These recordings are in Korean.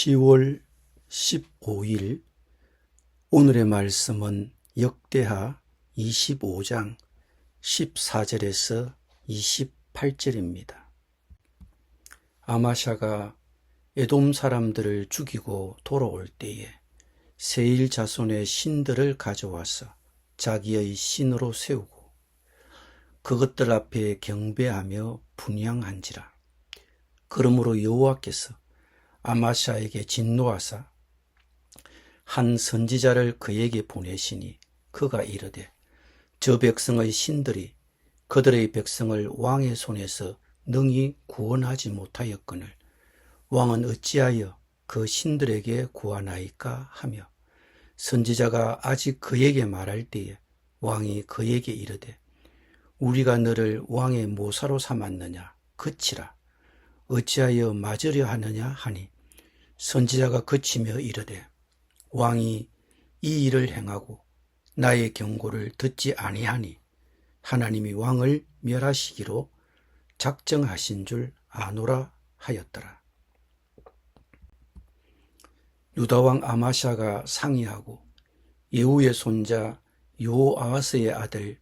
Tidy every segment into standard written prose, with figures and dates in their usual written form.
10월 15일 오늘의 말씀은 역대하 25장 14절에서 28절입니다. 아마샤가 에돔 사람들을 죽이고 돌아올 때에 세일 자손의 신들을 가져와서 자기의 신으로 세우고 그것들 앞에 경배하며 분향한지라. 그러므로 여호와께서 아마샤에게 진노하사 한 선지자를 그에게 보내시니 그가 이르되 저 백성의 신들이 그들의 백성을 왕의 손에서 능히 구원하지 못하였거늘 왕은 어찌하여 그 신들에게 구하나이까 하며 선지자가 아직 그에게 말할 때에 왕이 그에게 이르되 우리가 너를 왕의 모사로 삼았느냐 그치라 어찌하여 맞으려 하느냐 하니 선지자가 그치며 이르되 왕이 이 일을 행하고 나의 경고를 듣지 아니하니 하나님이 왕을 멸하시기로 작정하신 줄 아노라 하였더라. 유다왕 아마샤가 상의하고 예후의 손자 요아스의 아들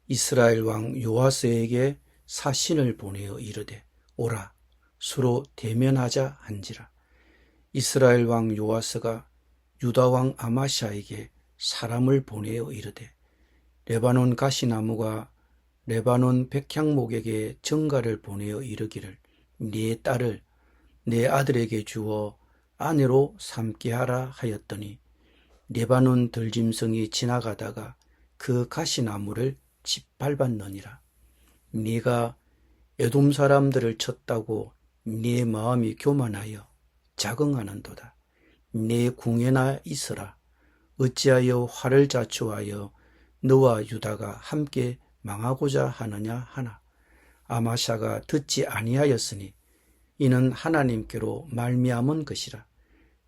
이스라엘 왕 요아스에게 사신을 보내어 이르되 오라 서로 대면하자 한지라. 이스라엘 왕 요아스가 유다 왕 아마샤에게 사람을 보내어 이르되 레바논 가시나무가 레바논 백향목에게 정가를 보내어 이르기를 네 딸을 내 아들에게 주어 아내로 삼게 하라 하였더니 레바논 들짐승이 지나가다가 그 가시나무를 짓밟았느니라. 네가 에돔 사람들을 쳤다고 네 마음이 교만하여 자긍하는도다. 내 궁에나 있으라. 어찌하여 화를 자초하여 너와 유다가 함께 망하고자 하느냐 하나. 아마샤가 듣지 아니하였으니 이는 하나님께로 말미암은 것이라.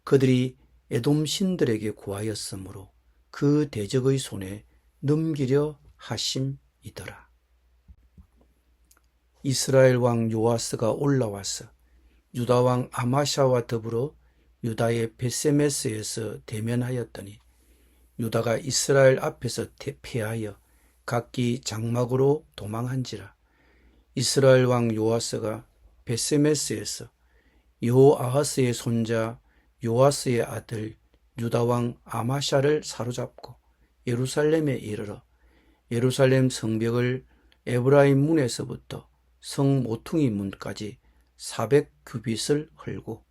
그들이 에돔 신들에게 구하였으므로 그 대적의 손에 넘기려 하심이더라. 이스라엘 왕 요아스가 올라와서 유다 왕 아마샤와 더불어 유다의 베세메스에서 대면하였더니 유다가 이스라엘 앞에서 패하여 각기 장막으로 도망한지라. 이스라엘 왕 요아스가 베세메스에서 여호아하스의 손자 요아스의 아들 유다 왕 아마샤를 사로잡고 예루살렘에 이르러 예루살렘 성벽을 에브라임 문에서부터 성 모퉁이 문까지 400규빗을 헐고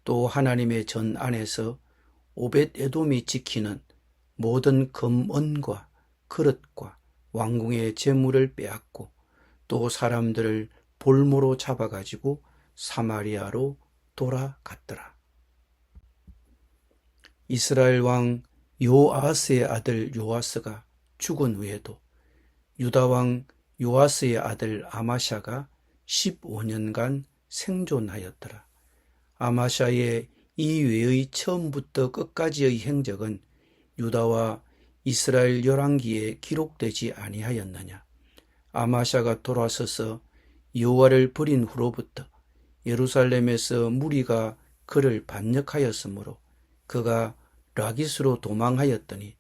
또 하나님의 전 안에서 오벳 에돔이 지키는 모든 금언과 그릇과 왕궁의 재물을 빼앗고 또 사람들을 볼모로 잡아가지고 사마리아로 돌아갔더라. 이스라엘 왕 요아스의 아들 요아스가 죽은 후에도 유다 왕 요아스의 아들 아마샤가 15년간 생존하였더라. 아마샤의 이외의 처음부터 끝까지의 행적은 유다와 이스라엘 열왕기에 기록되지 아니하였느냐. 아마샤가 돌아서서 여호와를 버린 후로부터 예루살렘에서 무리가 그를 반역하였으므로 그가 라기스로 도망하였더니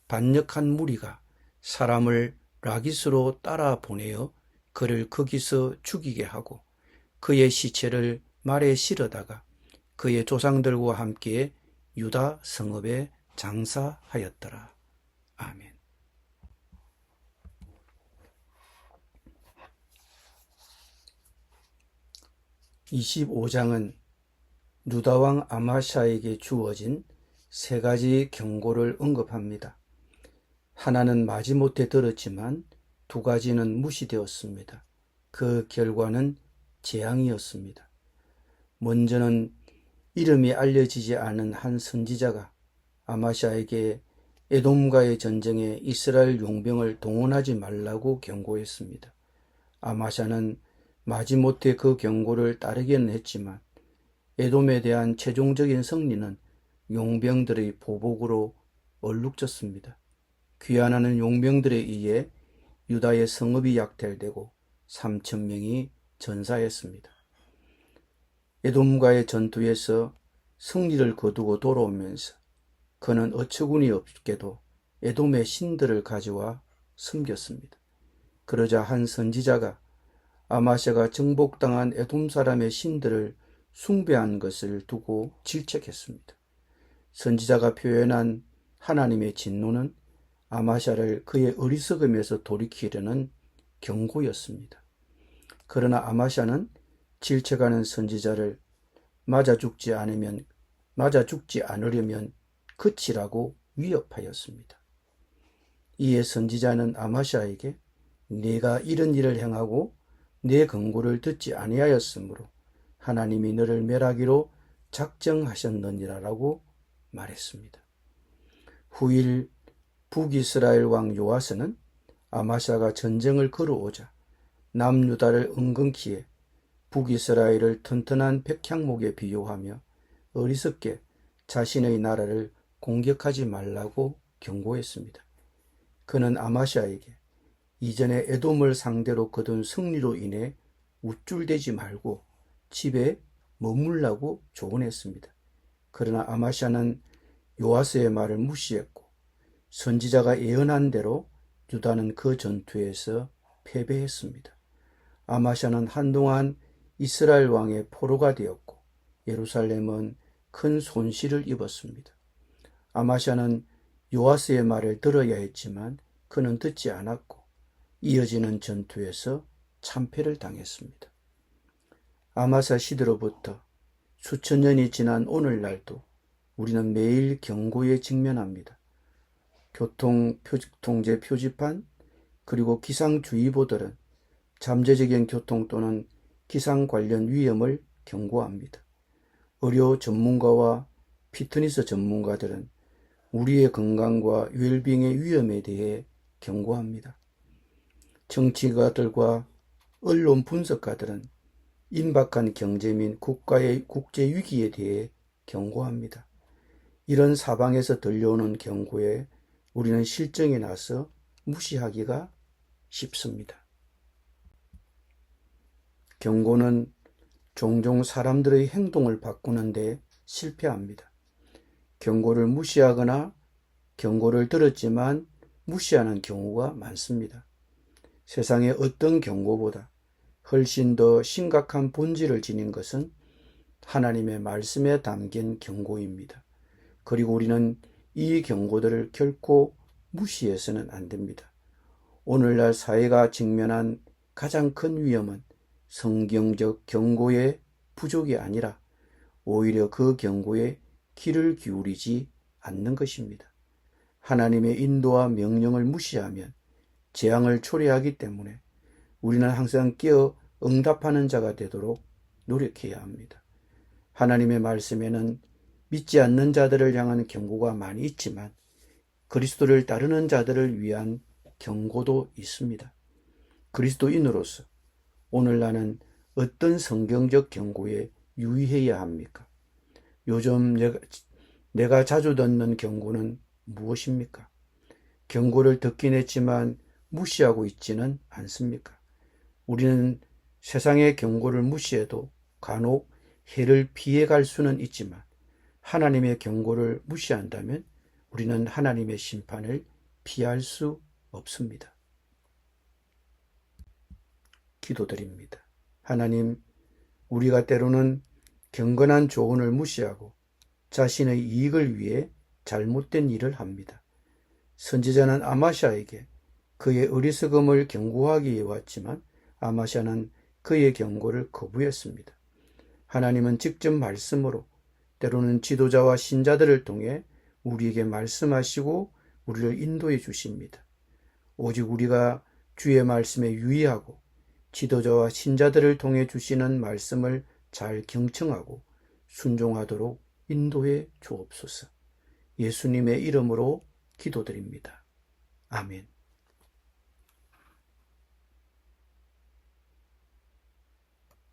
반역한 무리가 사람을 라기스로 따라 보내어 그를 거기서 죽이게 하고 그의 시체를 말에 실어다가 그의 조상들과 함께 유다 성읍에 장사하였더라. 아멘. (25장은) 유다왕 아마샤에게 주어진 세 가지 경고를 언급합니다. 하나는 마지못해 들었지만 두 가지는 무시되었습니다. 그 결과는 재앙이었습니다. 먼저는 이름이 알려지지 않은 한 선지자가 아마샤에게 에돔과의 전쟁에 이스라엘 용병을 동원하지 말라고 경고했습니다. 아마샤는 마지못해 그 경고를 따르기는 했지만 에돔에 대한 최종적인 승리는 용병들의 보복으로 얼룩졌습니다. 귀환하는 용병들에 의해 유다의 성읍이 약탈되고 3,000명이 전사했습니다. 에돔과의 전투에서 승리를 거두고 돌아오면서 그는 어처구니 없게도 에돔의 신들을 가져와 섬겼습니다. 그러자 한 선지자가 아마샤가 정복당한 에돔 사람의 신들을 숭배한 것을 두고 질책했습니다. 선지자가 표현한 하나님의 진노는 아마샤를 그의 어리석음에서 돌이키려는 경고였습니다. 그러나 아마샤는 질책하는 선지자를 맞아 죽지 않으려면 그치라고 위협하였습니다. 이에 선지자는 아마샤에게 네가 이런 일을 행하고 내 경고를 듣지 아니하였으므로 하나님이 너를 멸하기로 작정하셨느니라라고 말했습니다. 후일 북이스라엘 왕 요아스는 아마샤가 전쟁을 걸어오자 남유다를 은근키에 북이스라엘을 튼튼한 백향목에 비유하며 어리석게 자신의 나라를 공격하지 말라고 경고했습니다. 그는 아마샤에게 이전에 에돔을 상대로 거둔 승리로 인해 우쭐대지 말고 집에 머물라고 조언했습니다. 그러나 아마샤는 요아스의 말을 무시했고 선지자가 예언한 대로 유다는 그 전투에서 패배했습니다. 아마샤는 한동안 이스라엘 왕의 포로가 되었고 예루살렘은 큰 손실을 입었습니다. 아마샤는 요아스의 말을 들어야 했지만 그는 듣지 않았고 이어지는 전투에서 참패를 당했습니다. 아마사 시대로부터 수천 년이 지난 오늘날도 우리는 매일 경고에 직면합니다. 교통통제 표지판 그리고 기상주의보들은 잠재적인 교통 또는 기상 관련 위험을 경고합니다. 의료 전문가와 피트니스 전문가들은 우리의 건강과 웰빙의 위험에 대해 경고합니다. 정치가들과 언론 분석가들은 임박한 경제 및 국가의 국제 위기에 대해 경고합니다. 이런 사방에서 들려오는 경고에 우리는 실정에 나서 무시하기가 쉽습니다. 경고는 종종 사람들의 행동을 바꾸는데 실패합니다. 경고를 무시하거나 경고를 들었지만 무시하는 경우가 많습니다. 세상의 어떤 경고보다 훨씬 더 심각한 본질을 지닌 것은 하나님의 말씀에 담긴 경고입니다. 그리고 우리는 이 경고들을 결코 무시해서는 안 됩니다. 오늘날 사회가 직면한 가장 큰 위험은 성경적 경고의 부족이 아니라 오히려 그 경고에 귀를 기울이지 않는 것입니다. 하나님의 인도와 명령을 무시하면 재앙을 초래하기 때문에 우리는 항상 깨어 응답하는 자가 되도록 노력해야 합니다. 하나님의 말씀에는 믿지 않는 자들을 향한 경고가 많이 있지만 그리스도를 따르는 자들을 위한 경고도 있습니다. 그리스도인으로서 오늘 나는 어떤 성경적 경고에 유의해야 합니까? 요즘 내가 자주 듣는 경고는 무엇입니까? 경고를 듣긴 했지만 무시하고 있지는 않습니까? 우리는 세상의 경고를 무시해도 간혹 해를 피해갈 수는 있지만 하나님의 경고를 무시한다면 우리는 하나님의 심판을 피할 수 없습니다. 기도드립니다. 하나님, 우리가 때로는 경건한 조언을 무시하고 자신의 이익을 위해 잘못된 일을 합니다. 선지자는 아마샤에게 그의 어리석음을 경고하기 위해 왔지만 아마샤는 그의 경고를 거부했습니다. 하나님은 직접 말씀으로 때로는 지도자와 신자들을 통해 우리에게 말씀하시고 우리를 인도해 주십니다. 오직 우리가 주의 말씀에 유의하고 지도자와 신자들을 통해 주시는 말씀을 잘 경청하고 순종하도록 인도해 주옵소서. 예수님의 이름으로 기도드립니다. 아멘.